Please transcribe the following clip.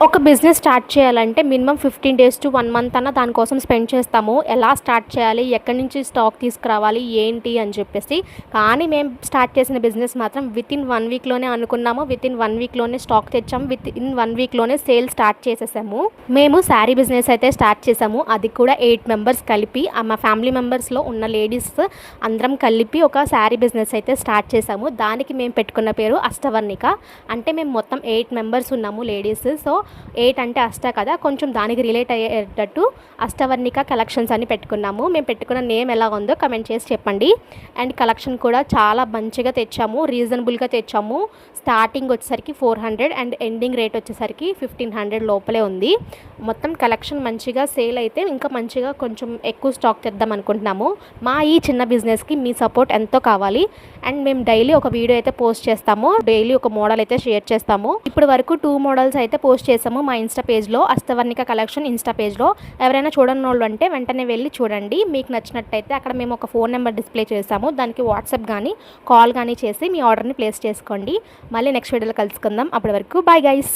ఒక business start చేయాలంటే minimum 15 days to 1 month అన్న దానికోసం స్పెండ్ చేస్తాము. ఎలా స్టార్ట్ చేయాలి, ఎక్కడి నుంచి స్టాక్ తీసుకురావాలి, ఏంటి అని చెప్పేసి. కానీ మేము స్టార్ట్ చేసిన బిజినెస్ మాత్రం వితిన్ 1 వీక్లోనే అనుకున్నాము. వితిన్ 1 వీక్లోనే స్టాక్ తెచ్చాము. వితిన్ 1 వీక్లోనే సేల్ స్టార్ట్ చేసేసాము. మేము శారీ బిజినెస్ అయితే స్టార్ట్ చేసాము. అది కూడా 8 members కలిపి, మా ఫ్యామిలీ మెంబర్స్లో ఉన్న లేడీస్ అందరం కలిపి ఒక శారీ బిజినెస్ అయితే స్టార్ట్ చేసాము. దానికి మేము పెట్టుకున్న పేరు అష్టవర్ణిక. అంటే మేము మొత్తం 8 members ఉన్నాము లేడీస్. సో 8 అంటే అష్ట కదా, కొంచెం దానికి రిలేట్ అయ్యేటట్టు అష్టవర్ణిక కలెక్షన్స్ అని పెట్టుకున్నాము. మేము పెట్టుకున్న నేమ్ ఎలా ఉందో కమెంట్ చేసి చెప్పండి. అండ్ కలెక్షన్ కూడా చాలా మంచిగా తెచ్చాము, రీజనబుల్గా తెచ్చాము. స్టార్టింగ్ వచ్చేసరికి 400 అండ్ ఎండింగ్ రేట్ వచ్చేసరికి 1500 లోపలే ఉంది. మొత్తం కలెక్షన్ మంచిగా సేల్ అయితే ఇంకా మంచిగా కొంచెం ఎక్కువ స్టాక్ తెద్దాం అనుకుంటున్నాము. మా ఈ చిన్న బిజినెస్కి మీ సపోర్ట్ ఎంతో కావాలి. అండ్ మేము డైలీ ఒక వీడియో అయితే పోస్ట్ చేస్తాము, డైలీ ఒక మోడల్ అయితే షేర్ చేస్తాము. ఇప్పటి వరకు 2 models అయితే పోస్ట్ చేసాము మా ఇన్స్టా పేజ్లో, అష్టవర్ణిక కలెక్షన్ ఇన్స్టా పేజ్లో. ఎవరైనా చూడని వాళ్ళు అంటే వెంటనే వెళ్ళి చూడండి. మీకు నచ్చినట్టయితే అక్కడ మేము ఒక ఫోన్ నెంబర్ డిస్ప్లే చేసాము, దానికి వాట్సాప్ కానీ కాల్ కానీ చేసి మీ ఆర్డర్ని ప్లేస్ చేసుకోండి. మళ్ళీ నెక్స్ట్ వీడియోలో కలుసుకుందాం. అప్పటి వరకు బాయ్ గైస్.